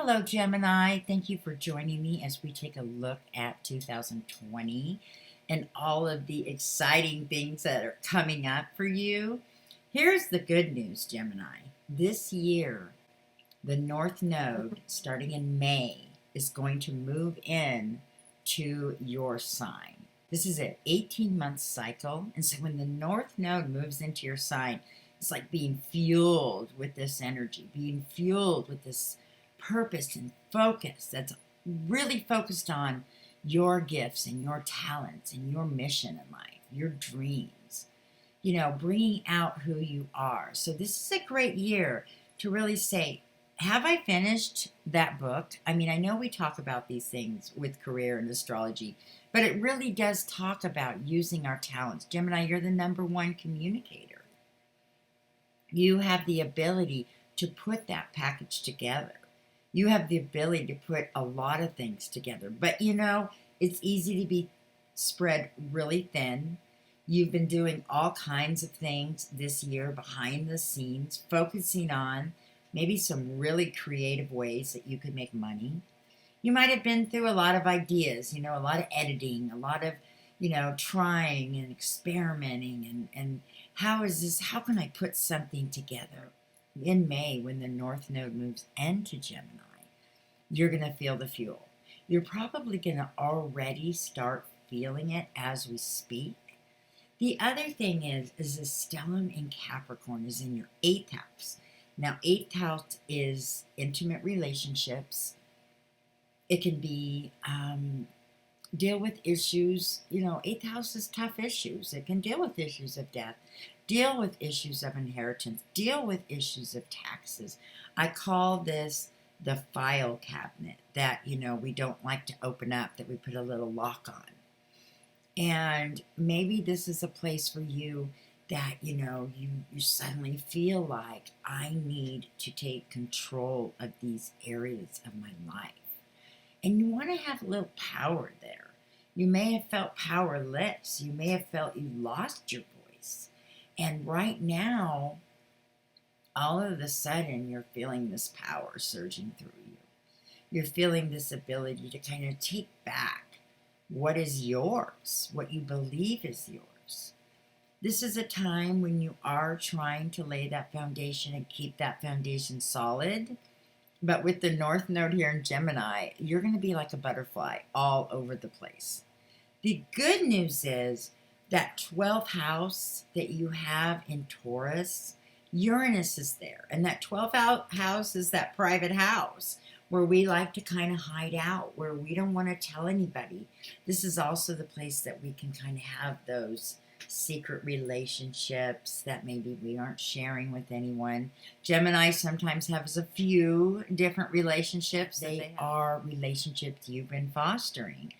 Hello, Gemini. Thank you for joining me as we take a look at 2020 and all of the exciting things that are coming up for you. Here's the good news, Gemini. This year, the North Node, starting in May, is going to move in to your sign. This is an 18-month cycle, and so when the North Node moves into your sign, it's like being fueled with this energy, being fueled with this purpose and focus that's really focused on your gifts and your talents and your mission in life, your dreams, bringing out who you are. So this is a great year to really say, have I finished that book? I mean, I know we talk about these things with career and astrology, but it really does talk about using our talents. Gemini, you're the #1 communicator. You have the ability to put that package together. You have the ability to put a lot of things together. But it's easy to be spread really thin. You've been doing all kinds of things this year behind the scenes, focusing on maybe some really creative ways that you could make money. You might have been through a lot of ideas, a lot of editing, a lot of, trying and experimenting and how can I put something together? In May, when the North Node moves into Gemini, you're going to feel the fuel. You're probably going to already start feeling it as we speak. The other thing is the stellium in Capricorn is in your 8th house. Now, 8th house is intimate relationships. It can be deal with issues. 8th house is tough issues. It can deal with issues of death, deal with issues of inheritance, deal with issues of taxes. I call this the file cabinet that, we don't like to open up, that we put a little lock on. And maybe this is a place for you that, you suddenly feel like, I need to take control of these areas of my life. And you want to have a little power there. You may have felt powerless. You may have felt you lost your voice. And right now, all of a sudden, you're feeling this power surging through you. You're feeling this ability to kind of take back what is yours, what you believe is yours. This is a time when you are trying to lay that foundation and keep that foundation solid. But with the North Node here in Gemini, you're going to be like a butterfly all over the place. The good news is that 12th house that you have in Taurus, Uranus is there. And that 12th house is that private house where we like to kind of hide out, where we don't want to tell anybody. This is also the place that we can kind of have those secret relationships that maybe we aren't sharing with anyone. Gemini sometimes has a few different relationships. They are relationships you've been fostering.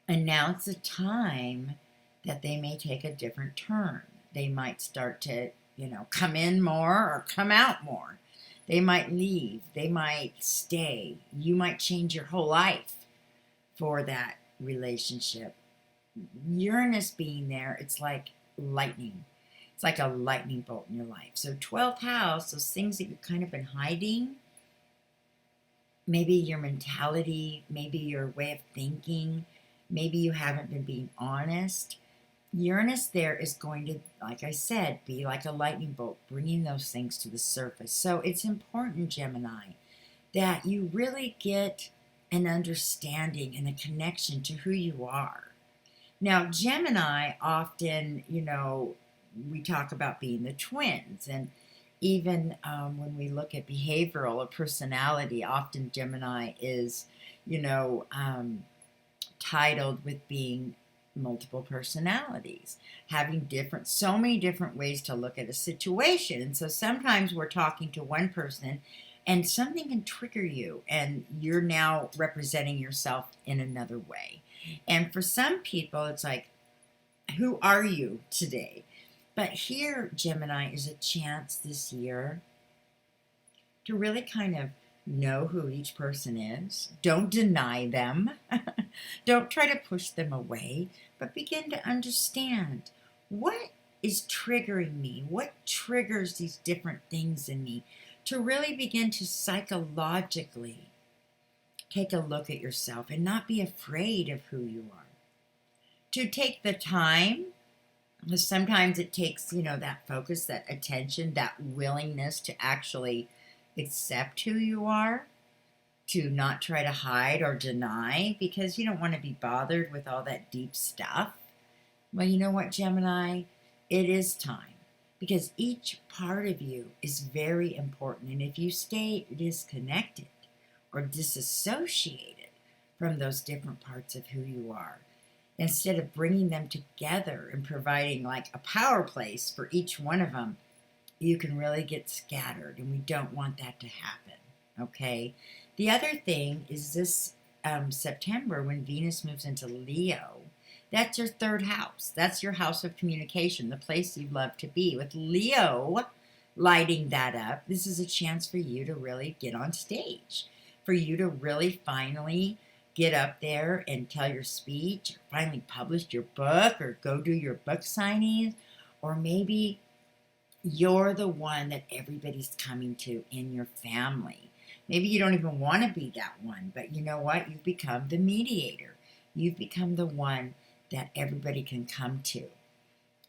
And now it's a time that they may take a different turn. They might start to, come in more or come out more. They might leave. They might stay. You might change your whole life for that relationship. Uranus being there, it's like lightning. It's like a lightning bolt in your life. So 12th house, those things that you've kind of been hiding, maybe your mentality, maybe your way of thinking, maybe you haven't been being honest. Uranus there is going to, like I said, be like a lightning bolt, bringing those things to the surface. So it's important, Gemini, that you really get an understanding and a connection to who you are. Now, Gemini often, we talk about being the twins. And even when we look at behavioral or personality, often Gemini is, titled with being multiple personalities, having so many different ways to look at a situation. And so sometimes we're talking to one person and something can trigger you and you're now representing yourself in another way. And for some people, it's like, who are you today? But here, Gemini, is a chance this year to really kind of know who each person is. Don't deny them. Don't try to push them away, but begin to understand what is triggering me, what triggers these different things in me, to really begin to psychologically take a look at yourself and not be afraid of who you are. To take the time, because sometimes it takes, that focus, that attention, that willingness to actually accept who you are, to not try to hide or deny, because you don't want to be bothered with all that deep stuff. Well, you know what, Gemini? It is time, because each part of you is very important. And if you stay disconnected or disassociated from those different parts of who you are, instead of bringing them together and providing like a power place for each one of them, you can really get scattered, and we don't want that to happen, okay? The other thing is this September, when Venus moves into Leo, that's your third house. That's your house of communication, the place you love to be. With Leo lighting that up, this is a chance for you to really get on stage, for you to really finally get up there and tell your speech, or finally publish your book, or go do your book signings, or maybe you're the one that everybody's coming to in your family. Maybe you don't even want to be that one, but you know what? You've become the mediator. You've become the one that everybody can come to.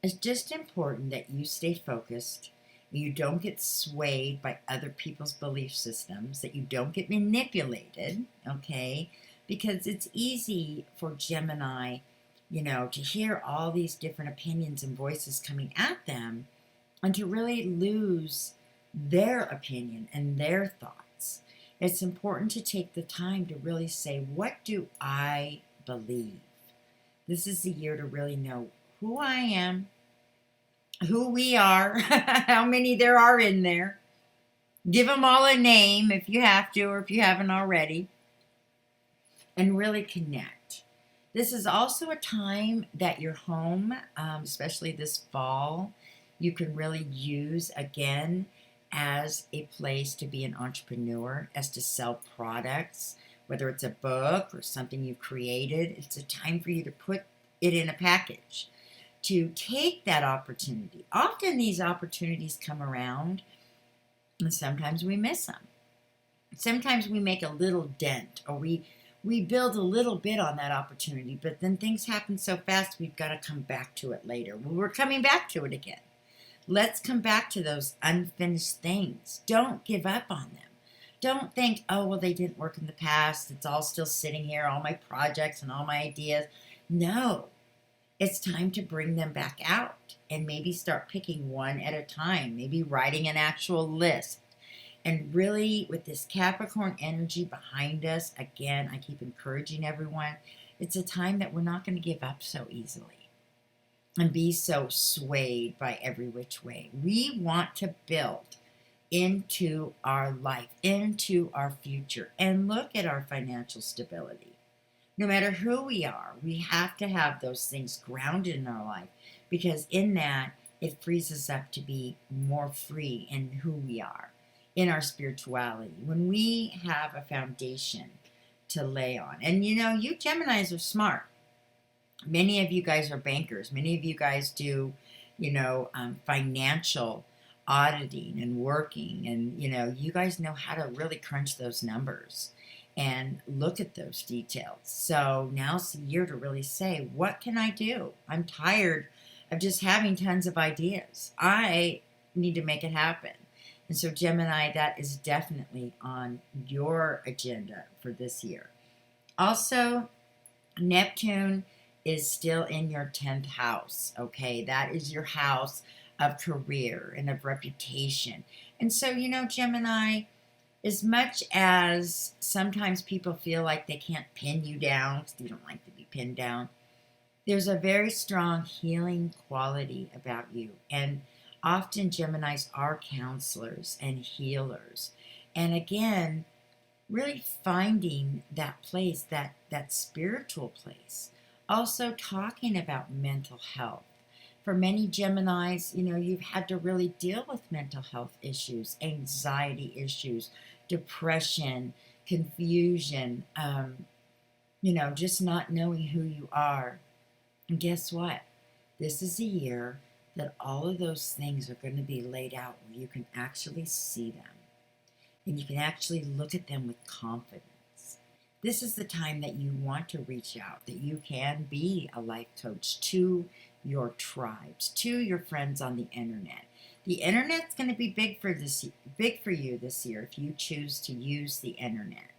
It's just important that you stay focused, you don't get swayed by other people's belief systems, that you don't get manipulated, okay? Because it's easy for Gemini, to hear all these different opinions and voices coming at them, and to really lose their opinion and their thoughts. It's important to take the time to really say, what do I believe? This is the year to really know who I am, who we are, how many there are in there. Give them all a name if you have to, or if you haven't already, and really connect. This is also a time that your home, especially this fall, you can really use again as a place to be an entrepreneur, as to sell products, whether it's a book or something you've created. It's a time for you to put it in a package, to take that opportunity. Often these opportunities come around, and sometimes we miss them. Sometimes we make a little dent, or we build a little bit on that opportunity, but then things happen so fast we've got to come back to it later. Well, we're coming back to it again. Let's come back to those unfinished things. Don't give up on them. Don't think, oh, well, they didn't work in the past. It's all still sitting here, all my projects and all my ideas. No, it's time to bring them back out and maybe start picking one at a time, maybe writing an actual list. And really, with this Capricorn energy behind us, again, I keep encouraging everyone, it's a time that we're not going to give up so easily and be so swayed by every which way. We want to build into our life, into our future, and look at our financial stability. No matter who we are, we have to have those things grounded in our life, because in that, it frees us up to be more free in who we are, in our spirituality. When we have a foundation to lay on. And you Geminis are smart. Many of you guys are bankers. Many of you guys do, financial auditing and working. And, you guys know how to really crunch those numbers and look at those details. So now's the year to really say, what can I do? I'm tired of just having tons of ideas. I need to make it happen. And so Gemini, that is definitely on your agenda for this year. Also, Neptune is still in your 10th house, okay? That is your house of career and of reputation. And so, Gemini, as much as sometimes people feel like they can't pin you down, because you don't like to be pinned down, there's a very strong healing quality about you. And often Geminis are counselors and healers. And again, really finding that place, that spiritual place. Also talking about mental health. For many Geminis, you've had to really deal with mental health issues, anxiety issues, depression, confusion, just not knowing who you are. And guess what? This is a year that all of those things are going to be laid out where you can actually see them. And you can actually look at them with confidence. This is the time that you want to reach out, that you can be a life coach to your tribes, to your friends on the internet. The internet's going to be big for you this year if you choose to use the internet,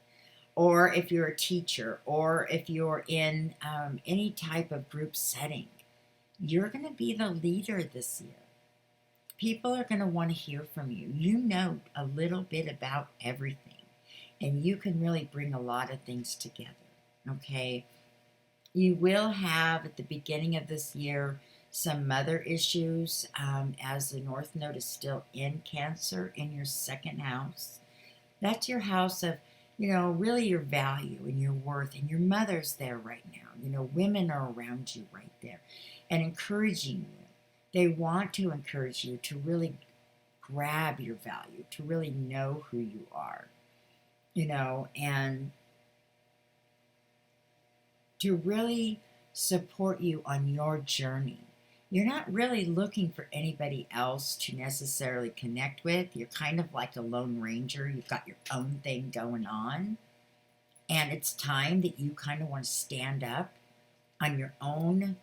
or if you're a teacher, or if you're in any type of group setting. You're going to be the leader this year. People are going to want to hear from you. You know a little bit about everything, and you can really bring a lot of things together. Okay? You will have at the beginning of this year some mother issues, as the North Node is still in Cancer in your second house. That's your house of, really your value and your worth, and your mother's there right now. Women are around you right there and encouraging you. They want to encourage you to really grab your value, to really know who you are, and to really support you on your journey. You're not really looking for anybody else to necessarily connect with. You're kind of like a lone ranger. You've got your own thing going on. And it's time that you kind of want to stand up on your own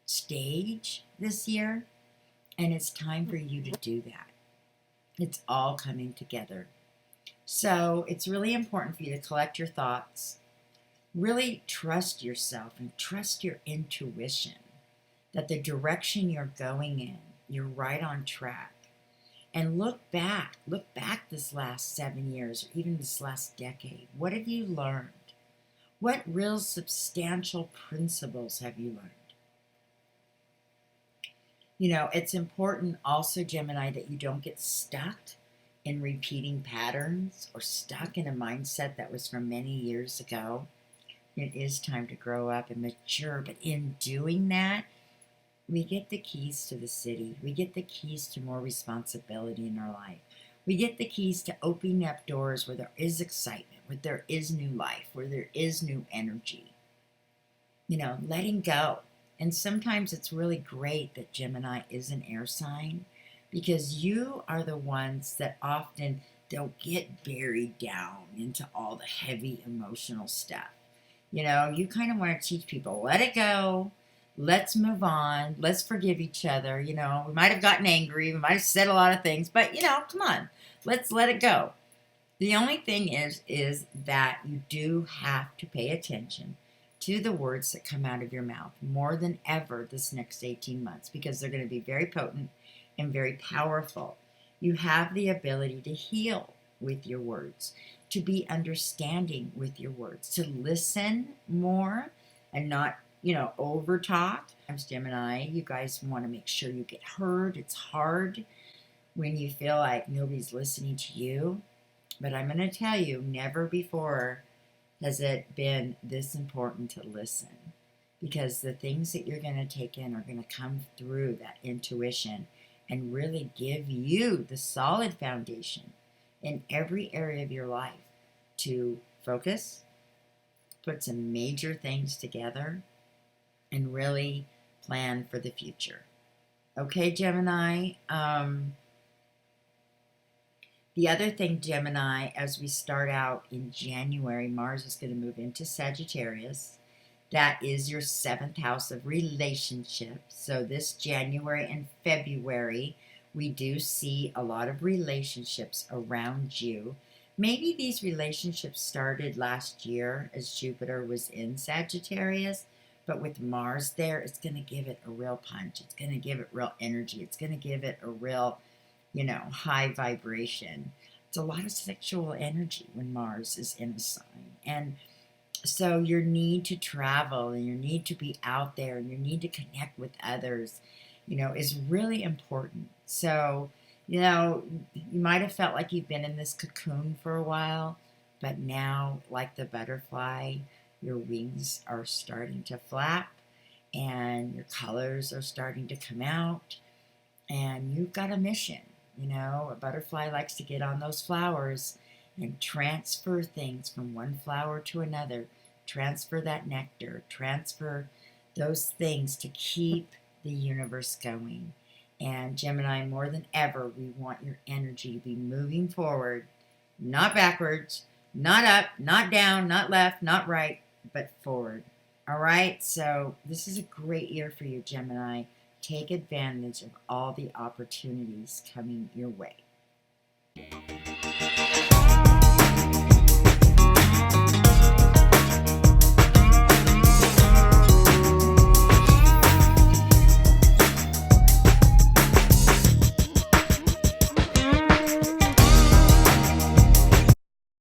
stage this year. And it's time for you to do that. It's all coming together. So it's really important for you to collect your thoughts. Really trust yourself and trust your intuition. That the direction you're going in, you're right on track. And look back this last 7 years, or even this last decade. What have you learned? What real substantial principles have you learned? It's important also, Gemini, that you don't get stuck in repeating patterns or stuck in a mindset that was from many years ago. It is time to grow up and mature, but in doing that, we get the keys to the city. We get the keys to more responsibility in our life. We get the keys to opening up doors where there is excitement, where there is new life, where there is new energy. Letting go. And sometimes it's really great that Gemini is an air sign, because you are the ones that often don't get buried down into all the heavy emotional stuff. You kind of want to teach people, let it go. Let's move on. Let's forgive each other. We might have gotten angry. We might have said a lot of things, but come on, let's let it go. The only thing is that you do have to pay attention to the words that come out of your mouth more than ever this next 18 months, because they're going to be very potent and very powerful. You have the ability to heal with your words, to be understanding with your words, to listen more and not over talk. As Gemini, you guys want to make sure you get heard. It's hard when you feel like nobody's listening to you. But I'm going to tell you, never before has it been this important to listen. Because the things that you're going to take in are going to come through that intuition and really give you the solid foundation in every area of your life to focus, put some major things together, and really plan for the future. Okay, Gemini. The other thing, Gemini, as we start out in January, Mars is going to move into Sagittarius. That is your 7th house of relationships. So this January and February, we do see a lot of relationships around you. Maybe these relationships started last year as Jupiter was in Sagittarius. But with Mars there, it's going to give it a real punch. It's going to give it real energy. It's going to give it a real, high vibration. It's a lot of sexual energy when Mars is in a sign. And so your need to travel and your need to be out there and your need to connect with others, is really important. So, you might have felt like you've been in this cocoon for a while, but now, like the butterfly, your wings are starting to flap and your colors are starting to come out, and you've got a mission. A butterfly likes to get on those flowers and transfer things from one flower to another, transfer that nectar, transfer those things to keep the universe going. And Gemini, more than ever, we want your energy to be moving forward, not backwards, Not up, not down, not left, not right, but forward. All right, so this is a great year for you, Gemini. Take advantage of all the opportunities coming your way.